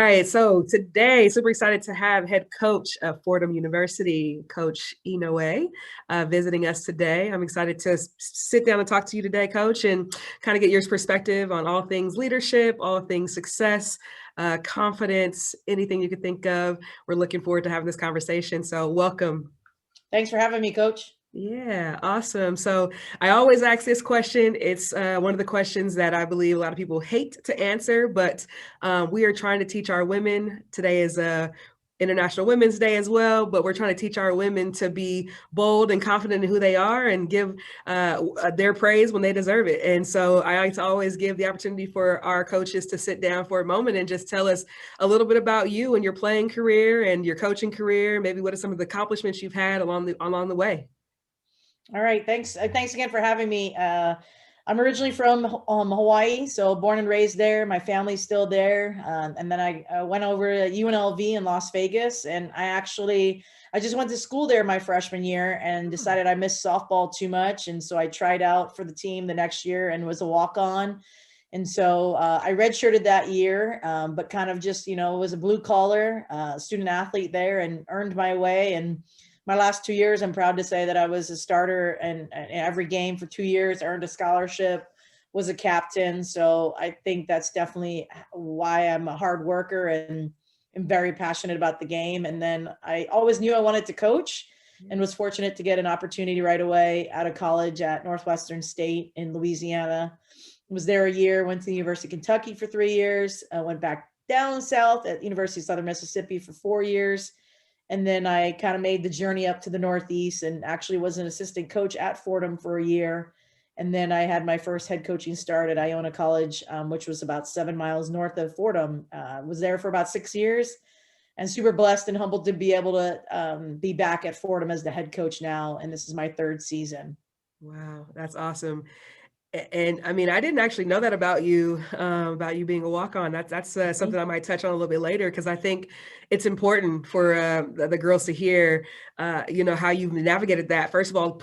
right. So today, super excited to have head coach of Fordham University, Coach Inouye, visiting us today. I'm excited to sit down and talk to you today, Coach, and kind of get your perspective on all things leadership, all things success, confidence, anything you could think of. We're looking forward to having this conversation. So welcome. Thanks for having me, Coach. Yeah, awesome. So I always ask this question. It's one of the questions that I believe a lot of people hate to answer, but we are trying to teach our women. Today is International Women's Day as well, but we're trying to teach our women to be bold and confident in who they are and give their praise when they deserve it. And so I like to always give the opportunity for our coaches to sit down for a moment and just tell us a little bit about you and your playing career and your coaching career. Maybe what are some of the accomplishments you've had along the way? All right, thanks. Thanks again for having me. I'm originally from Hawaii, so born and raised there. My family's still there, and then I went over to UNLV in Las Vegas, and I just went to school there my freshman year and decided I missed softball too much, and so I tried out for the team the next year and was a walk-on. And so I redshirted that year, but kind of just was a blue collar student athlete there and earned my way. And my last 2 years, I'm proud to say that I was a starter in every game for 2 years, earned a scholarship, was a captain. So I think that's definitely why I'm a hard worker and am very passionate about the game. And then I always knew I wanted to coach and was fortunate to get an opportunity right away out of college at Northwestern State in Louisiana. Was there a year, went to the University of Kentucky for 3 years, went back down south at University of Southern Mississippi for 4 years. And then I kind of made the journey up to the Northeast and actually was an assistant coach at Fordham for a year. And then I had my first head coaching start at Iona College, which was about 7 miles north of Fordham. Was there for about 6 years and super blessed and humbled to be able to be back at Fordham as the head coach now. And this is my third season. Wow, that's awesome. And I mean, I didn't actually know that about you being a walk-on. That's something I might touch on a little bit later, because I think it's important for the girls to hear, how you've navigated that. First of all,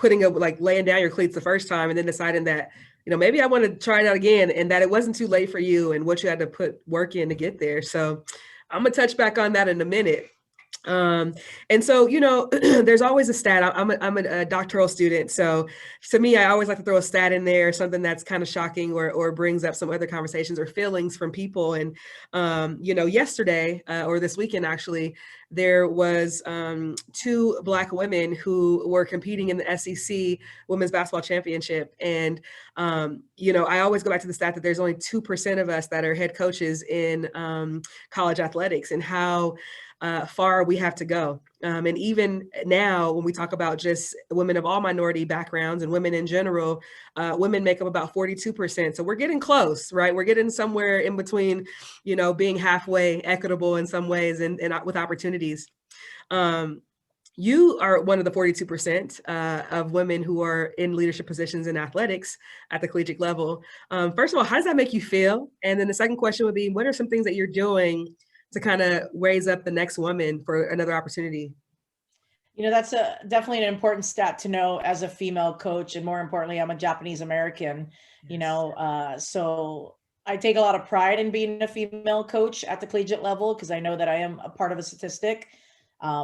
laying down your cleats the first time and then deciding that, maybe I want to try it out again, and that it wasn't too late for you and what you had to put work in to get there. So I'm gonna touch back on that in a minute. And so, there's always a stat. I'm a doctoral student. So to me, I always like to throw a stat in there, something that's kind of shocking or brings up some other conversations or feelings from people. And, yesterday or this weekend, actually, there was 2 Black women who were competing in the SEC Women's Basketball Championship. And, I always go back to the stat that there's only 2% of us that are head coaches in college athletics, and how far we have to go. And even now, when we talk about just women of all minority backgrounds and women in general, women make up about 42%. So we're getting close, right? We're getting somewhere in between, being halfway equitable in some ways and with opportunities. You are one of the 42% of women who are in leadership positions in athletics at the collegiate level. First of all, how does that make you feel? And then the second question would be, what are some things that you're doing to kind of raise up the next woman for another opportunity? That's definitely an important stat to know as a female coach. And more importantly, I'm a Japanese American, so I take a lot of pride in being a female coach at the collegiate level, because I know that I am a part of a statistic. As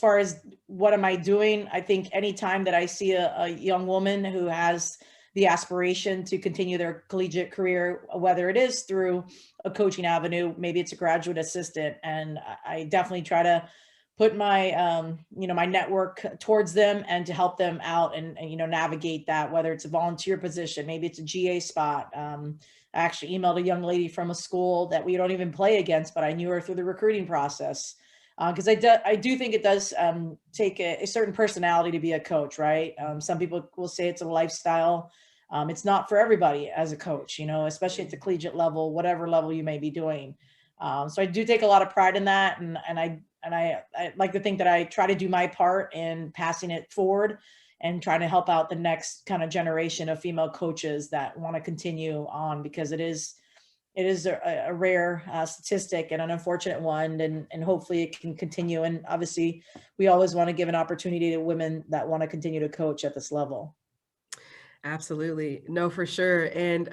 far as what am I doing, I think anytime that I see a young woman who has the aspiration to continue their collegiate career, whether it is through a coaching avenue, maybe it's a graduate assistant, and I definitely try to put my my network towards them and to help them out and navigate that, whether it's a volunteer position, maybe it's a GA spot. I actually emailed a young lady from a school that we don't even play against, but I knew her through the recruiting process, because I do think it does take a certain personality to be a coach, right? Some people will say it's a lifestyle. It's not for everybody as a coach, especially at the collegiate level, whatever level you may be doing. So I do take a lot of pride in that, and I like to think that I try to do my part in passing it forward and trying to help out the next kind of generation of female coaches that want to continue on, because it is a rare statistic and an unfortunate one, and hopefully it can continue. And obviously we always want to give an opportunity to women that want to continue to coach at this level. Absolutely. No, for sure. And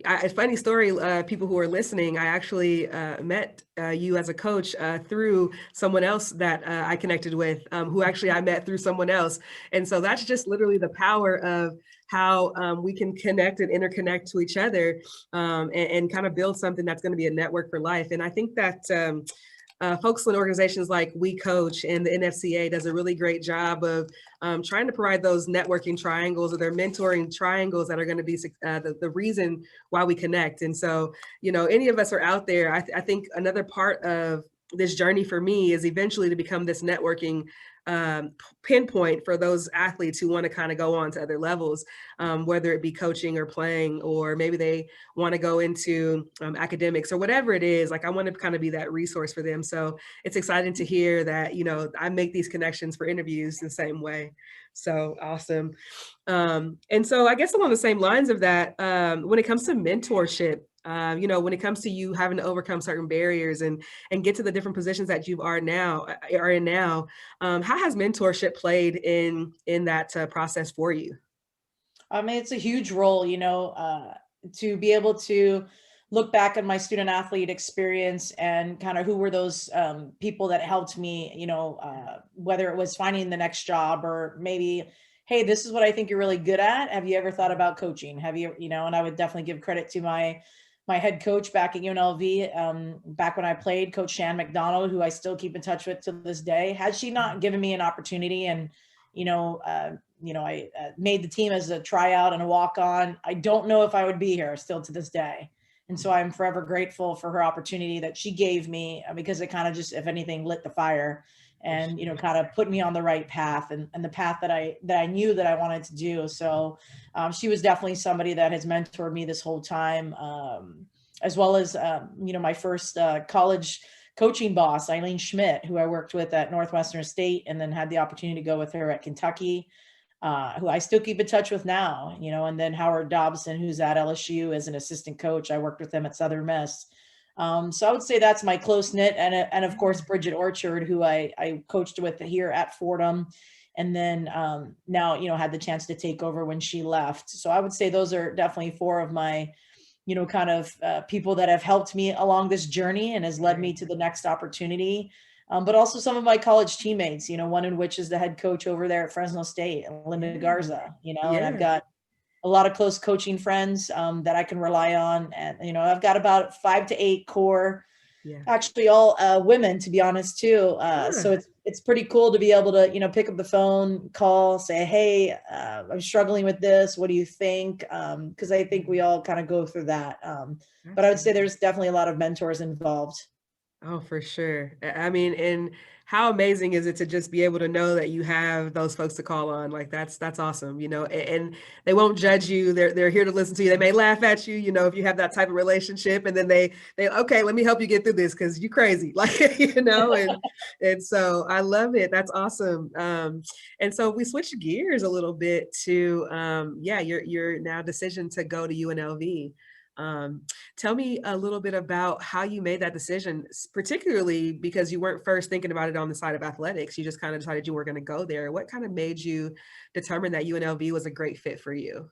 a funny story, people who are listening, I actually met you as a coach through someone else that I connected with, who actually I met through someone else. And so that's just literally the power of how we can connect and interconnect to each other, and kind of build something that's going to be a network for life. And I think that folks in organizations like We Coach and the NFCA does a really great job of trying to provide those networking triangles or their mentoring triangles that are going to be the reason why we connect. And so, any of us are out there. I think another part of this journey for me is eventually to become this networking pinpoint for those athletes who want to kind of go on to other levels, whether it be coaching or playing, or maybe they want to go into academics or whatever it is. Like, I want to kind of be that resource for them. So it's exciting to hear that, I make these connections for interviews the same way. So awesome. And so I guess along the same lines of that, when it comes to mentorship, when it comes to you having to overcome certain barriers and get to the different positions that you are in now, how has mentorship played in that process for you? I mean, it's a huge role, to be able to look back at my student athlete experience and kind of who were those people that helped me, whether it was finding the next job or maybe, hey, this is what I think you're really good at. Have you ever thought about coaching? Have you, and I would definitely give credit to my head coach back at UNLV, back when I played, Coach Shan McDonald, who I still keep in touch with to this day. Had she not given me an opportunity and, I made the team as a tryout and a walk on, I don't know if I would be here still to this day. And so I'm forever grateful for her opportunity that she gave me, because it kind of just, if anything, lit the fire and, kind of put me on the right path and the path that I knew that I wanted to do. So she was definitely somebody that has mentored me this whole time, as well as, my first college coaching boss, Eileen Schmidt, who I worked with at Northwestern State and then had the opportunity to go with her at Kentucky, who I still keep in touch with now, and then Howard Dobson, who's at LSU as an assistant coach. I worked with him at Southern Miss. So I would say that's my close knit. And of course, Bridget Orchard, who I coached with here at Fordham. And then now, had the chance to take over when she left. So I would say those are definitely four of my, kind of people that have helped me along this journey and has led me to the next opportunity. But also some of my college teammates, one in which is the head coach over there at Fresno State, Linda Garza, and I've Yeah. got a lot of close coaching friends that I can rely on. And, I've got about 5 to 8 core, Yeah. actually all women, to be honest, too. So Ah, it's pretty cool to be able to, pick up the phone, call, say, hey, I'm struggling with this. What do you think? Because I think we all kind of go through that. But I would say absolutely. there's definitely a lot of mentors involved. Oh, for sure. I mean, and how amazing is it to just be able to know that you have those folks to call on? Like, that's awesome, and they won't judge you. They're here to listen to you. They may laugh at you, if you have that type of relationship, and then they okay, let me help you get through this because you crazy, like, and so I love it. That's awesome. And so we switch gears a little bit to yeah, your now decision to go to UNLV. Um, Tell me a little bit about how you made that decision, particularly because you weren't first thinking about it on the side of athletics. You just kind of decided you were going to go there. What kind of made you determine that UNLV was a great fit for you?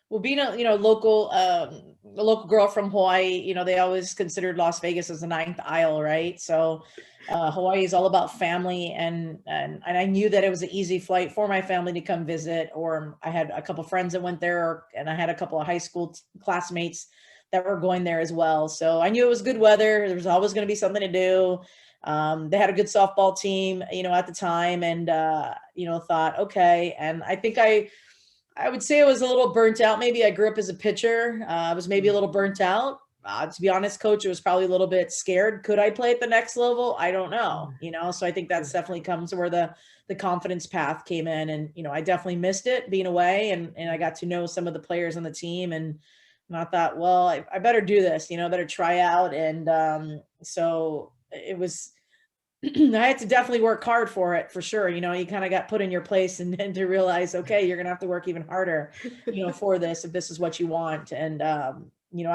Well, being a local girl from Hawaii, they always considered Las Vegas as the ninth aisle, right? So Hawaii is all about family, and I knew that it was an easy flight for my family to come visit. Or I had a couple friends that went there, and I had a couple of high school classmates that were going there as well. So I knew it was good weather. There was always going to be something to do. They had a good softball team, at the time, and thought, okay. And I think I would say I was a little burnt out. Maybe I grew up as a pitcher. I was maybe a little burnt out. To be honest, coach, I was probably a little bit scared. Could I play at the next level? I don't know. So I think that's definitely comes where the confidence path came in. And, I definitely missed it being away, and I got to know some of the players on the team. And I thought, well, I better do this, better try out. And so it was, I had to definitely work hard for it, for sure. You kind of got put in your place, and then to realize, okay, you're going to have to work even harder, for this, if this is what you want. And, I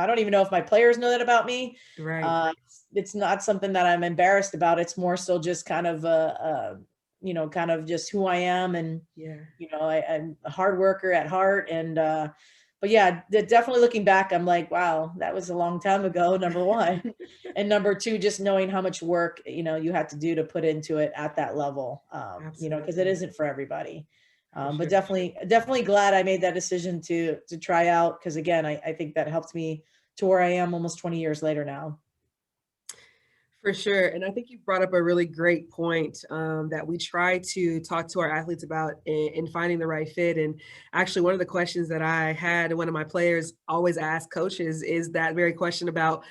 don't even know if my players know that about me. Right. It's not something that I'm embarrassed about. It's more so just kind of kind of just who I am. And, Yeah. I'm a hard worker at heart. And, but yeah, definitely looking back, I'm like, wow, that was a long time ago, number one. And number two, just knowing how much work, you had to do to put into it at that level, because it Absolutely. isn't for everybody. For But sure. definitely glad I made that decision to try out. Cause again, I think that helped me to where I am almost 20 years later now. For sure. And I think you brought up a really great point that we try to talk to our athletes about in finding the right fit. And actually, one of the questions that I had one of my players always ask coaches is that very question about,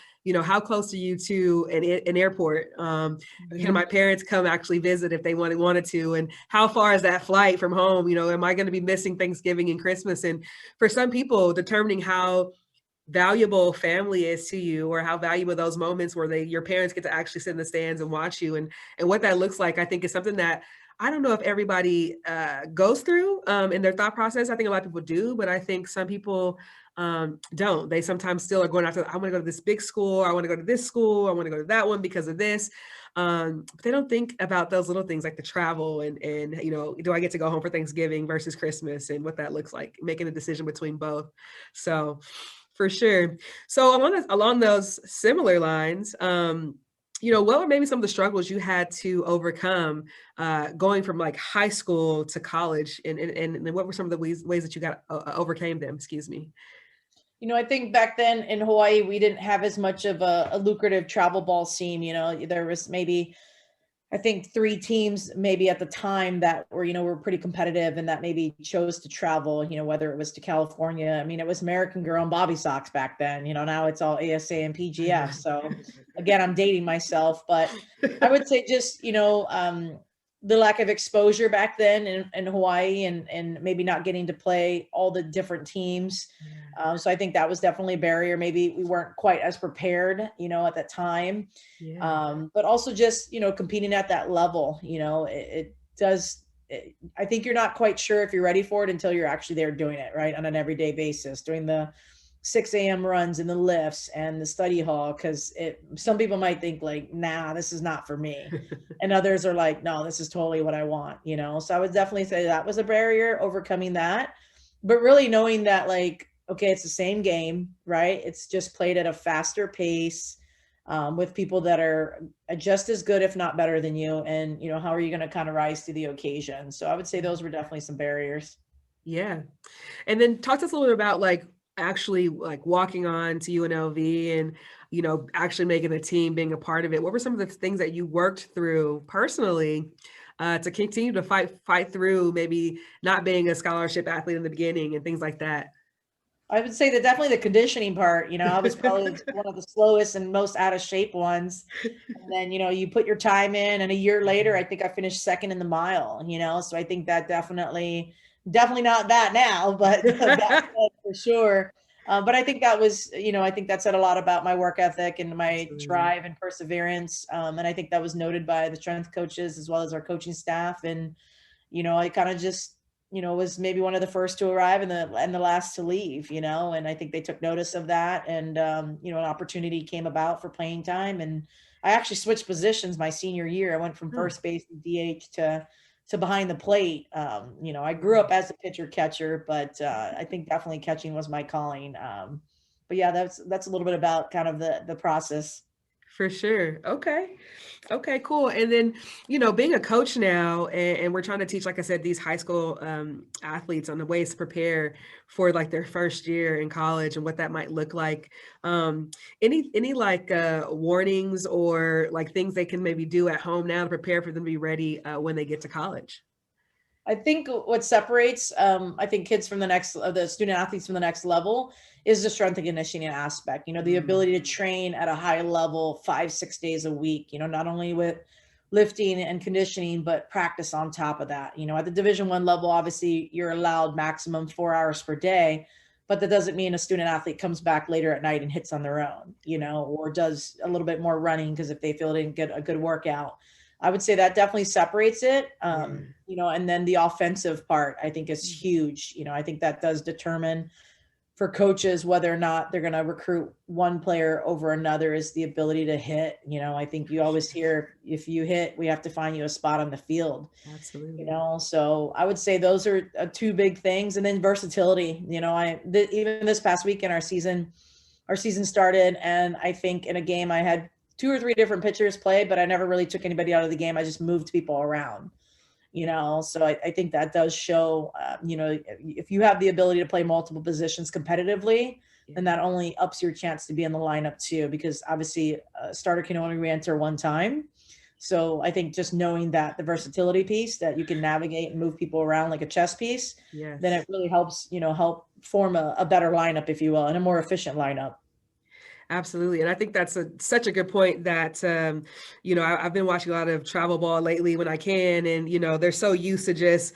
how close are you to an airport? Can my Mhm. parents come actually visit if they wanted to? And how far is that flight from home? Am I going to be missing Thanksgiving and Christmas? And for some people, determining how valuable family is to you or how valuable those moments where your parents get to actually sit in the stands and watch you and what that looks like, I think is something that I don't know if everybody goes through in their thought process. I think a lot of people do, but I think some people don't. They sometimes still are going after, I want to go to this big school, I want to go to this school, I want to go to that one because of this. But they don't think about those little things like the travel and do I get to go home for Thanksgiving versus Christmas and what that looks like, making a decision between both. So for sure. So along those similar lines, what were maybe some of the struggles you had to overcome going from like high school to college, and what were some of the ways that you got overcame them? Excuse me. I think back then in Hawaii, we didn't have as much of a lucrative travel ball scene. There was maybe, I think, three teams maybe at the time that were pretty competitive and that maybe chose to travel, whether it was to California. I mean, it was American Girl and Bobby Sox back then. Now it's all ASA and PGF. So again, I'm dating myself, but I would say just, the lack of exposure back then in Hawaii, and maybe not getting to play all the different teams. Yeah, So I think that was definitely a barrier. Maybe we weren't quite as prepared, at that time. yeah, But also just, competing at that level, it does. I think you're not quite sure if you're ready for it until you're actually there doing it, right, on an everyday basis, doing the 6 a.m. runs and the lifts and the study hall. Because some people might think like, nah, this is not for me, and others are like, no, this is totally what I want. So I would definitely say that was a barrier, overcoming that, but really knowing that, like, okay, it's the same game, right? It's just played at a faster pace, with people that are just as good, if not better than you. And, how are you going to kind of rise to the occasion? So I would say those were definitely some barriers. yeah. And then talk to us a little bit about like actually like walking on to UNLV and actually making a team, being a part of it. What were some of the things that you worked through personally to continue to fight through maybe not being a scholarship athlete in the beginning and things like that? I would say that definitely the conditioning part, I was probably one of the slowest and most out of shape ones. And then, you put your time in, and a year later, I think I finished second in the mile, so I think that definitely not that now, but back then for sure. But I think that was, I think that said a lot about my work ethic and my Absolutely. drive and perseverance. And I think that was noted by the strength coaches as well as our coaching staff. And, I kind of just, was maybe one of the first to arrive and the last to leave, and I think they took notice of that. And, an opportunity came about for playing time. And I actually switched positions my senior year. I went from Huh. first base and DH to behind the plate. I grew Wow. up as a pitcher catcher, but I think definitely catching was my calling. But yeah, that's a little bit about kind of the process. For sure. Okay. Okay, cool. And then, being a coach now, and we're trying to teach, like I said, these high school athletes on the ways to prepare for like their first year in college and what that might look like. Any like warnings or like things they can maybe do at home now to prepare for them to be ready when they get to college? I think what separates, I think kids from the student athletes from the next level is the strength and conditioning aspect. The Mm, ability to train at a high level 5, 6 days a week. Not only with lifting and conditioning, but practice on top of that. At the Division 1 level, obviously you're allowed maximum 4 hours per day, but that doesn't mean a student athlete comes back later at night and hits on their own. Or does a little bit more running because if they feel they didn't get a good workout. I would say that definitely separates it. yeah. And then the offensive part, I think, is huge. I think that does determine, for coaches, whether or not they're going to recruit one player over another, is the ability to hit. I think you always hear, if you hit, we have to find you a spot on the field. Absolutely. So I would say those are two big things. And then versatility. Even this past weekend, our season started, and I think in a game I had 2 or 3 different pitchers play, but I never really took anybody out of the game. I just moved people around. So I think that does show, if you have the ability to play multiple positions competitively, Yeah. then that only ups your chance to be in the lineup too, because obviously a starter can only re-enter one time. So I think just knowing that, the versatility piece, that you can navigate and move people around like a chess piece, then it Yes. really helps, help form a better lineup, if you will, and a more efficient lineup. Absolutely. And I think that's such a good point that, I've been watching a lot of travel ball lately when I can. And, they're so used to just,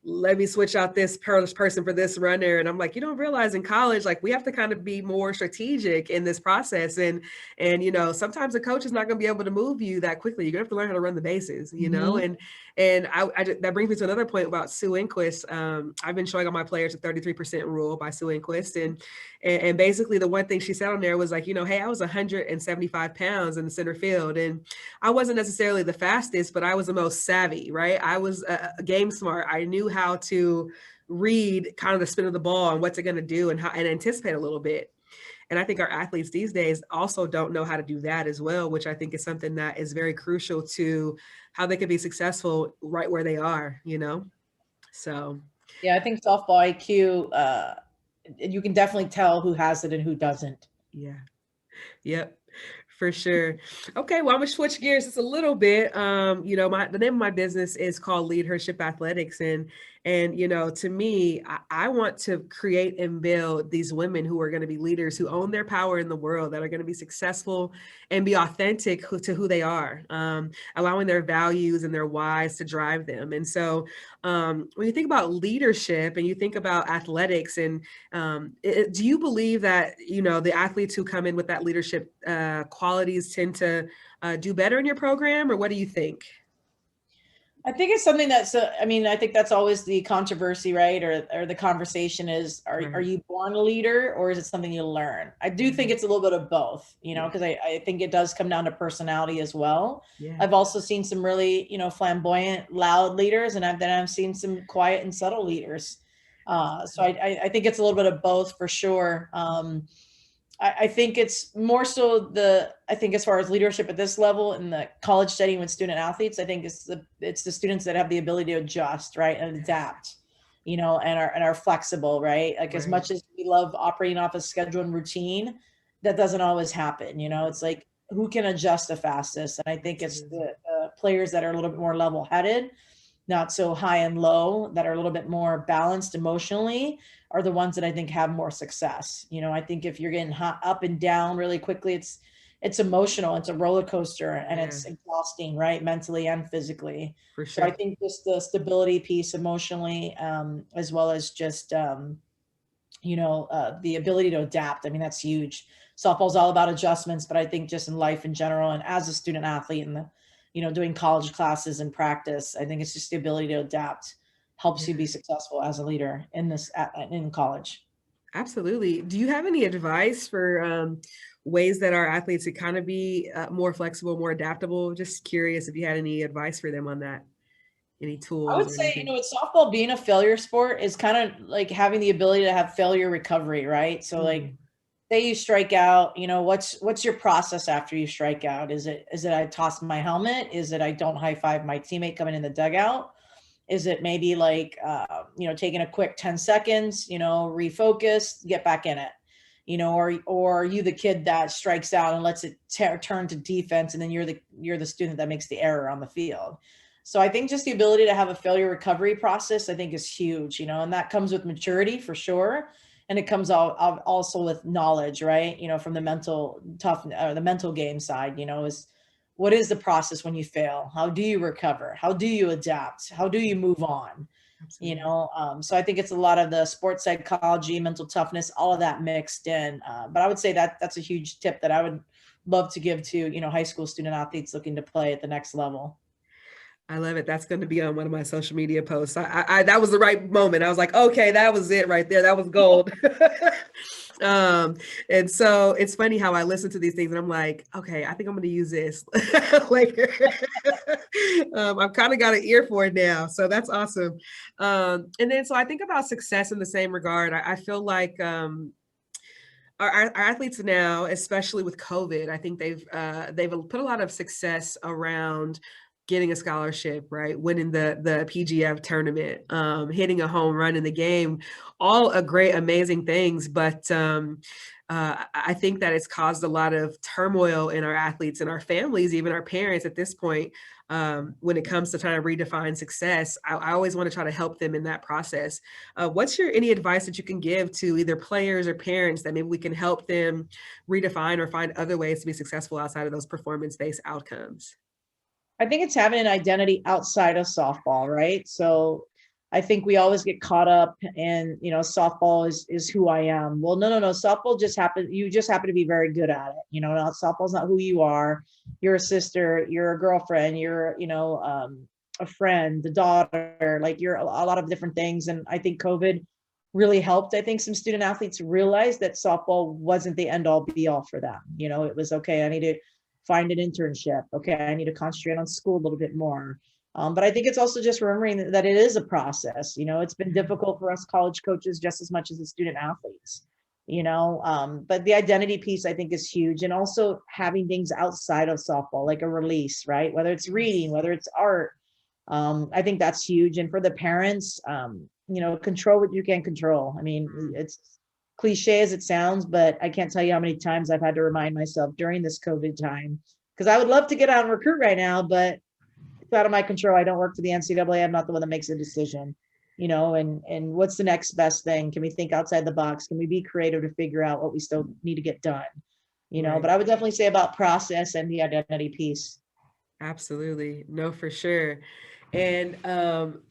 let me switch out this person for this runner. And I'm like, you don't realize in college, like we have to kind of be more strategic in this process. And, sometimes a coach is not going to be able to move you that quickly. You're gonna have to learn how to run the bases, Mhm. and that brings me to another point about Sue Inquist. I've been showing all my players the 33% rule by Sue Inquist. And basically the one thing she said on there was like, hey, I was 175 pounds in the center field. And I wasn't necessarily the fastest, but I was the most savvy, right? I was a game smart. I knew how to read kind of the spin of the ball and what's it going to do and anticipate a little bit. And I think our athletes these days also don't know how to do that as well, which I think is something that is very crucial to how they can be successful right where they are. So, Yeah, I think softball IQ, you can definitely tell who has it and who doesn't. yeah. Yep, for sure. Okay, well, I'm gonna switch gears just a little bit. The name of my business is called Leadership Athletics, and to me, I want to create and build these women who are going to be leaders, who own their power in the world, that are going to be successful and be authentic to who they are, allowing their values and their whys to drive them. And so, when you think about leadership and you think about athletics and do you believe that, the athletes who come in with that leadership qualities tend to do better in your program, or what do you think? I think it's something that's, I mean, I think that's always the controversy, right? Or the conversation is, are Right. you born a leader, or is it something you learn? I do think Mhm. it's a little bit of both, Yeah. because I think it does come down to personality as well. Yeah. I've also seen some really, flamboyant, loud leaders, and I've seen some quiet and subtle leaders. So I think it's a little bit of both for sure. I think it's more so I think as far as leadership at this level in the college setting with student athletes, I think it's the students that have the ability to adjust, right, and Yes. adapt, and are flexible, right? Like, as Right. much as we love operating off a schedule and routine, that doesn't always happen. No. It's like, who can adjust the fastest? And I think it's Absolutely. the players that are a little bit more level headed, not so high and low, that are a little bit more balanced emotionally, are the ones that I think have more success. I think if you're getting hot up and down really quickly, it's emotional, it's a roller coaster, and Yeah, it's exhausting, right? Mentally and physically. for So I sure. think just the stability piece emotionally, as well as just, the ability to adapt. I mean, that's huge. Softball's all about adjustments, but I think just in life in general, and as a student athlete, and doing college classes and practice, I think it's just the ability to adapt helps you Yeah. be successful as a leader in college. Absolutely. Do you have any advice for ways that our athletes could kind of be more flexible, more adaptable? Just curious if you had any advice for them on that, any I tools would or say, anything. with softball being a failure sport, is kind of like having the ability to have failure recovery, right? So, like, Mm, say you strike out, what's your process after you strike out? Is it I toss my helmet? Is it I don't high five my teammate coming in the dugout? Is it maybe like, taking a quick 10 seconds, refocus, get back in it? Or are you the kid that strikes out and lets it turn to defense, and then you're the student that makes the error on the field? So I think just the ability to have a failure recovery process, I think, is huge, and that comes with maturity for sure. And it comes also with knowledge, right? From the mental the mental game side, is what is the process when you fail? How do you recover? How do you adapt? How do you move on? absolutely. So I think it's a lot of the sports psychology, mental toughness, all of that mixed in. But I would say that that's a huge tip that I would love to give to, high school student athletes looking to play at the next level. I love it. That's going to be on one of my social media posts. That was the right moment. I was like, okay, that was it right there. That was gold. um, and so it's funny how I listen to these things and I'm like, okay, I think I'm going to use this later. I've kind of got an ear for it now. So that's awesome. And then, so I think about success in the same regard. I feel like, our athletes now, especially with COVID, I think they've put a lot of success around getting a scholarship, right? Winning the PGF tournament, hitting a home run in the game, all a great, amazing things. But I think that it's caused a lot of turmoil in our athletes and our families, even our parents at this point. When it comes to trying to redefine success, I always want to try to help them in that process. What's your any advice that you can give to either players or parents that maybe we can help them redefine or find other ways to be successful outside of those performance-based outcomes? I think it's having an identity outside of softball, right? So I think we always get caught up in, softball is who I am. Well, no. Softball you just happen to be very good at it. Softball's not who you are. You're a sister, you're a girlfriend, you're, a friend, a daughter, like you're a lot of different things. And I think COVID really helped. I think some student athletes realized that softball wasn't the end all be all for them. It was okay. I need to find an internship. Okay, I need to concentrate on school a little bit more. But I think it's also just remembering that it is a process. It's been difficult for us college coaches just as much as the student athletes. But the identity piece I think is huge, and also having things outside of softball, like a release, right? Whether it's reading, whether it's art. I think that's huge. And for the parents, control what you can control. I mean, it's cliche as it sounds, but I can't tell you how many times I've had to remind myself during this COVID time, because I would love to get out and recruit right now, but it's out of my control. I don't work for the NCAA. I'm not the one that makes a decision, and what's the next best thing? Can we think outside the box? Can we be creative to figure out what we still need to get done? Right. But I would definitely say about process and the identity piece. Absolutely. No, for sure. And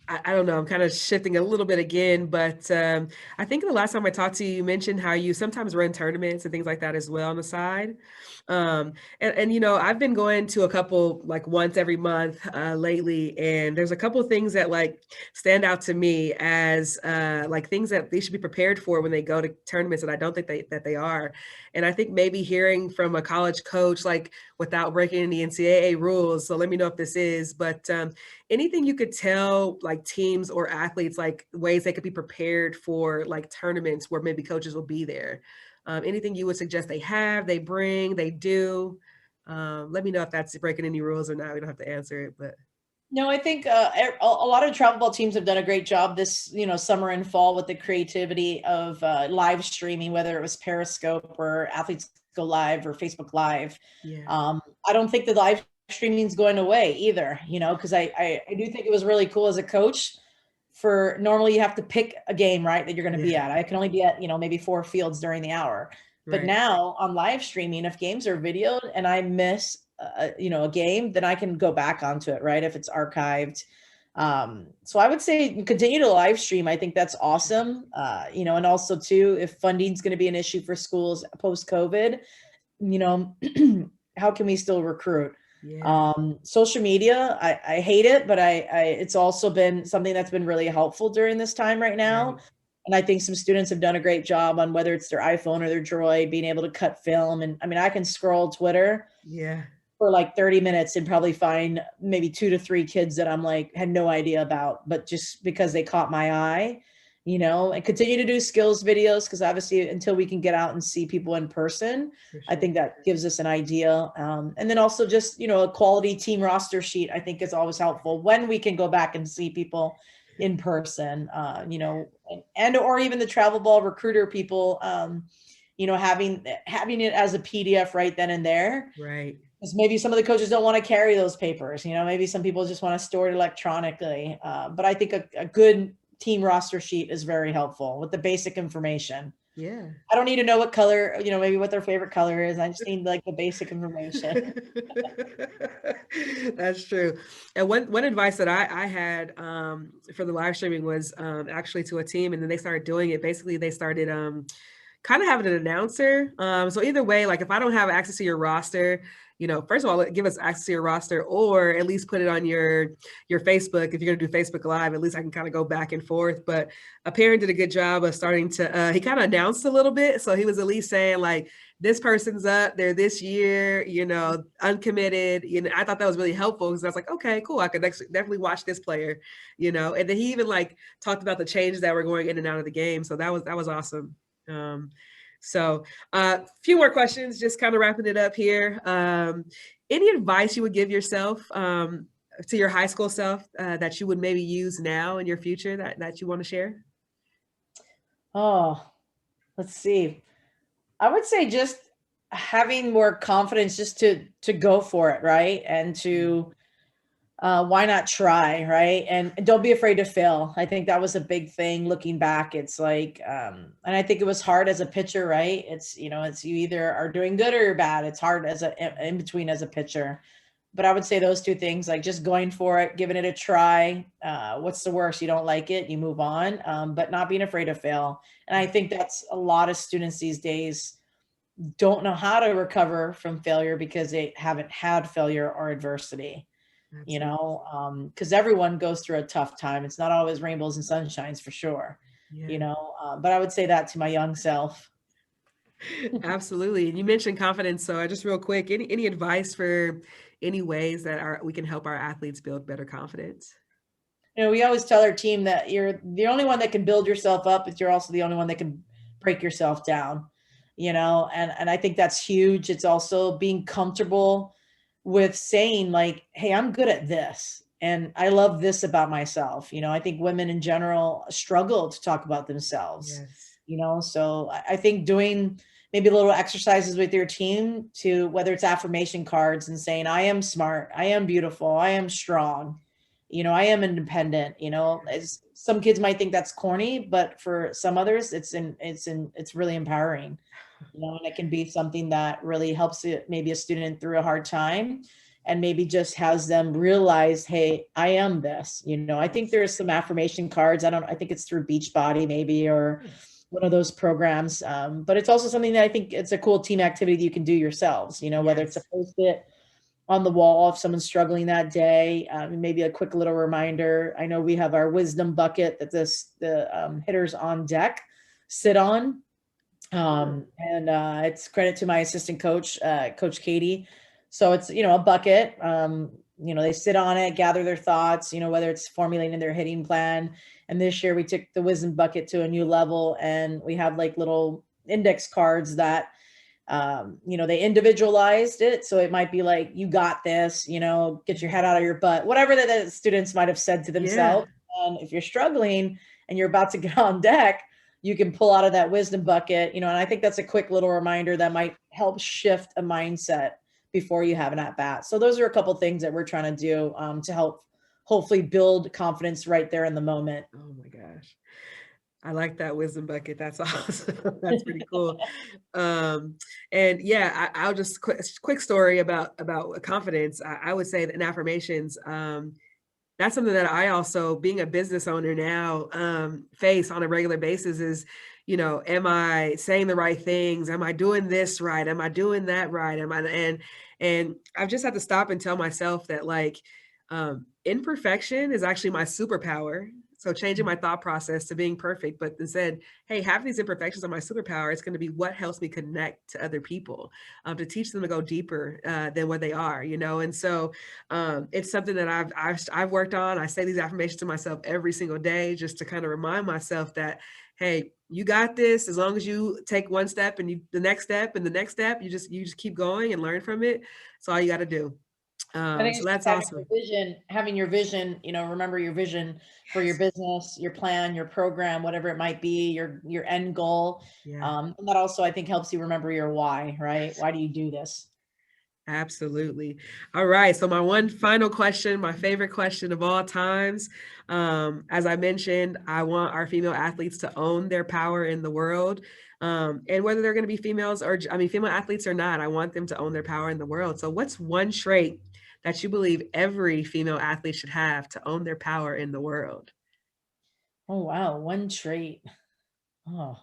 I don't know, I'm kind of shifting a little bit again, but I think the last time I talked to you, you mentioned how you sometimes run tournaments and things like that as well on the side. And I've been going to a couple like once every month lately, and there's a couple of things that like stand out to me as like things that they should be prepared for when they go to tournaments, and I don't think that they are. And I think maybe hearing from a college coach, like without breaking any NCAA rules, so let me know if this is, but anything you could tell like teams or athletes, like ways they could be prepared for like tournaments where maybe coaches will be there. Anything you would suggest they bring, they do. Let me know if that's breaking any rules or not. We don't have to answer it, but No, I think a lot of travel ball teams have done a great job this, summer and fall with the creativity of live streaming, whether it was Periscope or Athletes Go Live or Facebook Live. yeah, I don't think the live streaming is going away either, because I do think it was really cool as a coach. For normally you have to pick a game, right, that you're going to be yeah, at. I can only be at, maybe 4 fields during the hour. But right. now on live streaming, if games are videoed and I miss a game, then I can go back onto it, right? If it's archived. So I would say continue to live stream. I think that's awesome. And also too, if funding is going to be an issue for schools post COVID, you know, how can we still recruit? Yeah, Social media, I hate it, but it's also been something that's been really helpful during this time right now. right. And I think some students have done a great job on whether it's their iPhone or their Droid, being able to cut film. And I mean, I can scroll Twitter Yeah, for like 30 minutes and probably find maybe 2 to 3 kids that I'm like, had no idea about, but just because they caught my eye, and continue to do skills videos. Cause obviously until we can get out and see people in person, for I sure. think that gives us an idea. And then also just, a quality team roster sheet, I think is always helpful when we can go back and see people in person, or even the travel ball recruiter people, having it as a PDF right then and there. Right. Because maybe some of the coaches don't want to carry those papers. Maybe some people just want to store it electronically. But I think a good team roster sheet is very helpful with the basic information. Yeah. I don't need to know what color, maybe what their favorite color is. I just need like the basic information. That's true. And one advice that I had for the live streaming was actually to a team, and then they started doing it. Basically, they started kind of having an announcer. So either way, like if I don't have access to your roster, first of all, give us access to your roster, or at least put it on your Facebook. If you're going to do Facebook Live, at least I can kind of go back and forth. But a parent did a good job of starting to, he kind of announced a little bit. So he was at least saying like, this person's up there this year, uncommitted. I thought that was really helpful because I was like, okay, cool. I could definitely watch this player, and then he even like talked about the changes that were going in and out of the game. So that was awesome. So a few more questions, just kind of wrapping it up here. Any advice you would give yourself, to your high school self, that you would maybe use now in your future that you want to share? Oh, let's see. I would say just having more confidence just to go for it, right? And to why not try, right? And don't be afraid to fail. I think that was a big thing looking back. It's like, and I think it was hard as a pitcher, right? It's you either are doing good or you're bad. It's hard as in between as a pitcher. But I would say those two things, like just going for it, giving it a try. What's the worst? You don't like it, you move on, but not being afraid to fail. And I think that's a lot of students these days don't know how to recover from failure because they haven't had failure or adversity, Absolutely. because everyone goes through a tough time. It's not always rainbows and sunshines for sure, Yeah. but I would say that to my young self. Absolutely. And you mentioned confidence. So just real quick, any advice for any ways that we can help our athletes build better confidence? We always tell our team that you're the only one that can build yourself up, but you're also the only one that can break yourself down, and I think that's huge. It's also being comfortable with saying like, hey, I'm good at this. And I love this about myself. I think women in general struggle to talk about themselves, Yes. so I think doing maybe little exercises with your team to whether it's affirmation cards and saying, I am smart, I am beautiful, I am strong, I am independent, as some kids might think that's corny, but for some others it's really empowering, and it can be something that really helps maybe a student through a hard time and maybe just has them realize, hey, I am this. I think Yes. there's some affirmation cards. I think it's through Beachbody maybe, or one of those programs. But it's also something that I think it's a cool team activity that you can do yourselves, whether it's a Yes. post-it on the wall if someone's struggling that day, maybe a quick little reminder. I know we have our wisdom bucket that the hitters on deck sit on, and it's credit to my assistant coach, Coach Katie. So it's, a bucket. They sit on it, gather their thoughts, whether it's formulating their hitting plan. And this year we took the wisdom bucket to a new level, and we have like little index cards that, they individualized it. So it might be like, you got this, get your head out of your butt, whatever that the students might have said to Yeah. themselves. And if you're struggling and you're about to get on deck, you can pull out of that wisdom bucket, and I think that's a quick little reminder that might help shift a mindset before you have an at bat. So those are a couple things that we're trying to do, to help hopefully build confidence right there in the moment. Oh my gosh. I like that wisdom bucket. That's awesome. That's pretty cool. Um, and yeah, I'll just quick story about confidence. I would say that in affirmations, that's something that I also, being a business owner now, face on a regular basis is, am I saying the right things? Am I doing this right? Am I doing that right? And I've just had to stop and tell myself that like, imperfection is actually my superpower. So changing my thought process to being perfect, but instead, hey, having these imperfections are my superpower. It's going to be what helps me connect to other people, to teach them to go deeper than what they are, And so it's something that I've worked on. I say these affirmations to myself every single day, just to kind of remind myself that, hey, you got this. As long as you take one step and the next step and the next step, you just keep going and learn from it. That's all you got to do. I think So it's just that's awesome. having your vision, remember your vision for your Yes. business, your plan, your program, whatever it might be, your end goal. Yeah. And that also, I think, helps you remember your why, right? Why do you do this? Absolutely. All right. So my one final question, my favorite question of all times. As I mentioned, I want our female athletes to own their power in the world. And whether they're going to be females or, female athletes or not, I want them to own their power in the world. So what's one trait that you believe every female athlete should have to own their power in the world? Oh, wow. One trait. Oh,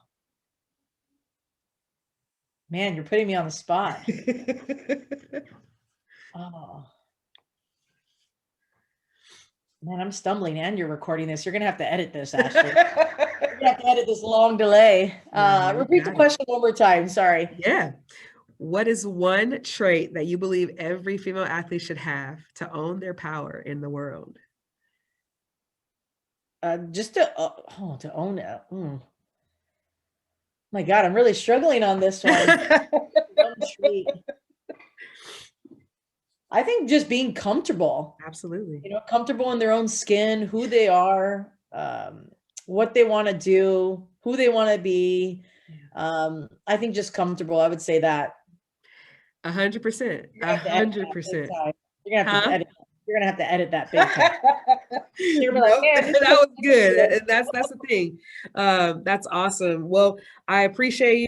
man, you're putting me on the spot. Oh. Man, I'm stumbling and you're recording this. You're going to have to edit this, Ashley. You're going to have to edit this long delay. No, you Repeat the got it. question one more time. Sorry. Yeah. What is one trait that you believe every female athlete should have to own their power in the world? Just to own it. My God, I'm really struggling on this one. One trait. I think just being comfortable. Absolutely. You know, comfortable in their own skin, who they are, what they want to do, who they want to be. I think just comfortable. I would say that. 100%. You're gonna have to edit that big 100%. time. You're gonna have to Huh? edit. You're gonna have to edit that big time. You're gonna be like, Nope, man, that was good. And that's the thing. That's awesome. Well, I appreciate you.